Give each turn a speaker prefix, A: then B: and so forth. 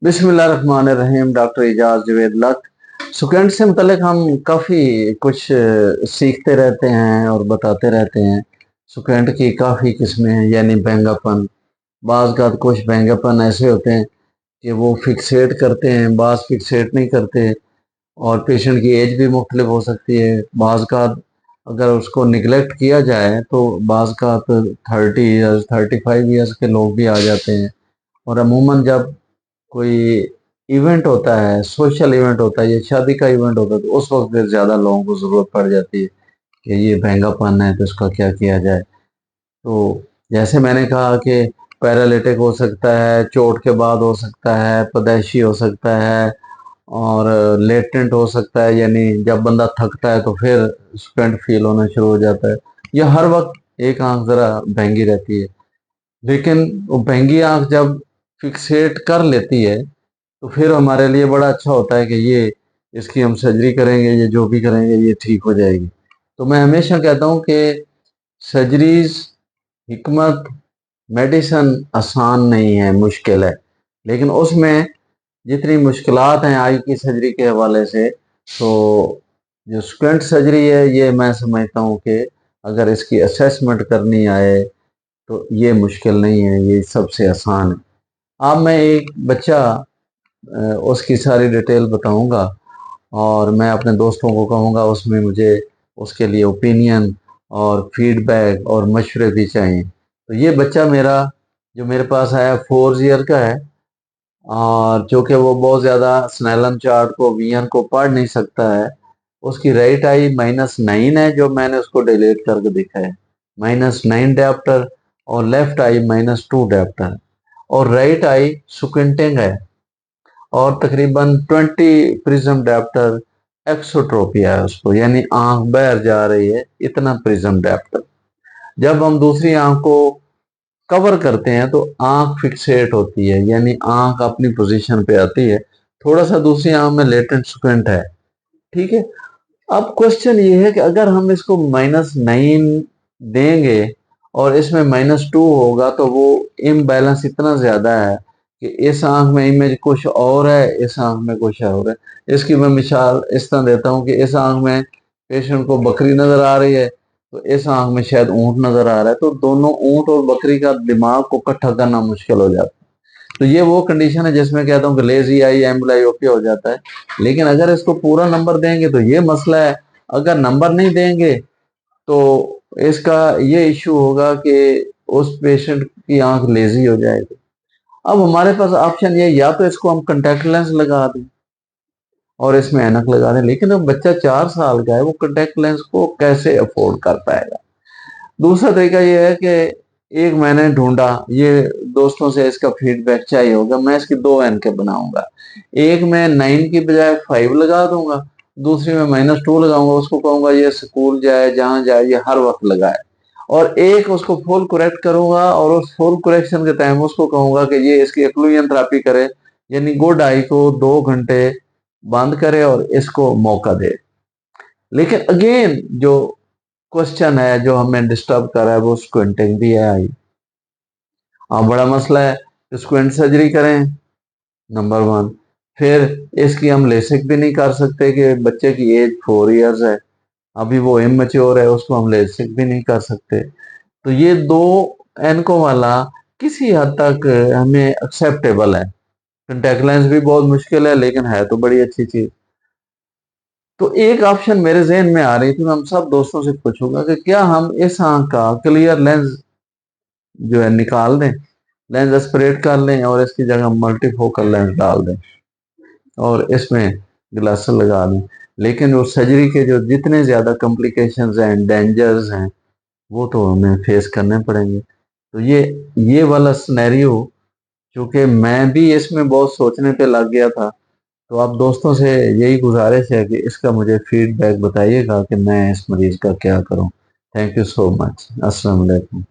A: बिस्मिल्लाहिर्रहमानिर्रहीम। डॉक्टर एजाज जवेद लक। स्टूडेंट से मुतल्लिक हम काफ़ी कुछ सीखते रहते हैं और बताते रहते हैं। स्टूडेंट की काफ़ी किस्में हैं, यानी बैंगापन। बाज़ का कुछ बैंगापन ऐसे होते हैं कि वो फिक्सेट करते हैं, बाज़ फिक्सेट नहीं करते। और पेशेंट की एज भी मुख्तलिफ हो सकती है। बाज़ का अगर उसको निगलेक्ट किया जाए तो बाज़ का तो 30 ईयर्स 35 ईयर्स के लोग भी आ जाते हैं। और अमूमन जब कोई इवेंट होता है, सोशल इवेंट होता है या शादी का इवेंट होता है, तो उस वक्त फिर ज़्यादा लोगों को ज़रूरत पड़ जाती है कि ये महंगापन है तो इसका क्या किया जाए। तो जैसे मैंने कहा कि पैरालिटिक हो सकता है, चोट के बाद हो सकता है, पैदाइशी हो सकता है, और लेटेंट हो सकता है, यानी जब बंदा थकता है तो फिर स्पेंट फील होना शुरू हो जाता है। या हर वक्त एक आंख ज़रा भंगी रहती है। लेकिन वो भंगी आंख जब फिक्सेट कर लेती है तो फिर हमारे लिए बड़ा अच्छा होता है कि ये इसकी हम सर्जरी करेंगे, ये जो भी करेंगे ये ठीक हो जाएगी। तो मैं हमेशा कहता हूँ कि सर्जरीज, हिकमत, मेडिसन आसान नहीं है, मुश्किल है। लेकिन उसमें जितनी मुश्किलात हैं आई की सर्जरी के हवाले से, तो जो स्टेंट सर्जरी है ये मैं समझता हूँ कि अगर इसकी असेसमेंट करनी आए तो ये मुश्किल नहीं है, ये सबसे आसान है। अब मैं एक बच्चा उसकी सारी डिटेल बताऊंगा और मैं अपने दोस्तों को कहूँगा उसमें मुझे उसके लिए ओपिनियन और फीडबैक और मशवरे भी चाहिए। तो ये बच्चा मेरा जो मेरे पास आया 4 ईयर का है, और जो कि वो बहुत ज़्यादा स्नेलन चार्ट को, वीएन को पढ़ नहीं सकता है। उसकी राइट आई -9 है, जो मैंने उसको डिलीट करके दिखा है, -9 डायप्टर। और लेफ्ट आई -2 डायप्टर। और राइट आई सुकेंटिंग है, और तकरीबन 20 प्रिज्म डायप्टर। एक्सोट्रोपिया है उसको, यानी आंख बाहर जा रही है, इतना प्रिज्म डायप्टर। जब हम दूसरी आंख को कवर करते हैं तो आंख फिक्सेट होती है, यानी आंख अपनी पोजीशन पे आती है। थोड़ा सा दूसरी आंख में लेटेंट स्क्विंट है। ठीक है। अब क्वेश्चन ये है कि अगर हम इसको -9 देंगे और इसमें -2 होगा तो वो इम्बैलेंस इतना ज्यादा है कि इस आंख में इमेज कुछ और है, इस आंख में कुछ और है। इसकी मैं मिसाल इस तरह देता हूँ कि इस आंख में पेशेंट को बकरी नजर आ रही है, तो इस आंख में शायद ऊंट नजर आ रहा है। तो दोनों ऊंट और बकरी का दिमाग को इकट्ठा करना मुश्किल हो जाता है। तो ये वो कंडीशन है जिसमें कहता हूँ कि लेजी आई एम्बलायोपिया हो जाता है। लेकिन अगर इसको पूरा नंबर देंगे तो ये मसला है। अगर नंबर नहीं देंगे तो इसका ये इशू होगा कि उस पेशेंट की आंख लेजी हो जाएगी। अब हमारे पास ऑप्शन ये, या तो इसको हम कंटेक्ट लेंस लगा दें और इसमें ऐनक लगा दें, लेकिन अब बच्चा 4 साल का है, वो कंटेक्ट लेंस को कैसे अफोर्ड कर पाएगा। दूसरा तरीका ये है कि एक मैंने ढूंढा, ये दोस्तों से इसका फीडबैक चाहिए होगा, मैं इसकी 2 ऐनकें बनाऊंगा। एक मैं 9 की बजाय 5 लगा दूंगा, दूसरी में -2 लगाऊंगा। उसको कहूंगा ये स्कूल जाए, जहां जाए, ये हर वक्त लगाए। और एक उसको फुल करेक्ट करूंगा, और उस फुल करेक्शन के टाइम उसको कहूंगा कि ये इसकी एक्लूजन थेरेपी करे, यानी गुड आई को 2 घंटे बंद करे और इसको मौका दे। लेकिन अगेन जो क्वेश्चन है जो हमें डिस्टर्ब कर रहा है वो स्क्विंटिंग भी है आई। अब बड़ा मसला है, स्क्विंट सर्जरी करें, नंबर 1। फिर इसकी हम लेसिक भी नहीं कर सकते कि बच्चे की एज 4 ईयर्स है, अभी वो इमैच्योर है, उसको हम लेसिक भी नहीं कर सकते। तो ये 2 एनको वाला किसी हद तक हमें एक्सेप्टेबल है। कंटेक्ट लेंस भी बहुत मुश्किल है, लेकिन है तो बड़ी अच्छी चीज। तो एक ऑप्शन मेरे जहन में आ रही थी, मैं हम सब दोस्तों से पूछूंगा कि क्या हम इस आंख का क्लियर लेंस जो है निकाल दें, लेंस एस्पिरेट कर लें और इसकी जगह मल्टीफोकल लेंस डाल दें और इसमें ग्लासेस लगा दें। लेकिन वो सर्जरी के जो जितने ज्यादा कॉम्प्लिकेशंस हैं, डेंजर्स हैं, वो तो हमें फेस करने पड़ेंगे। तो ये वाला सिनेरियो, चूंकि मैं भी इसमें बहुत सोचने पे लग गया था, तो आप दोस्तों से यही गुजारिश है कि इसका मुझे फीडबैक बताइएगा कि मैं इस मरीज का क्या करूं। Thank you so much. अस्सलाम वालेकुम।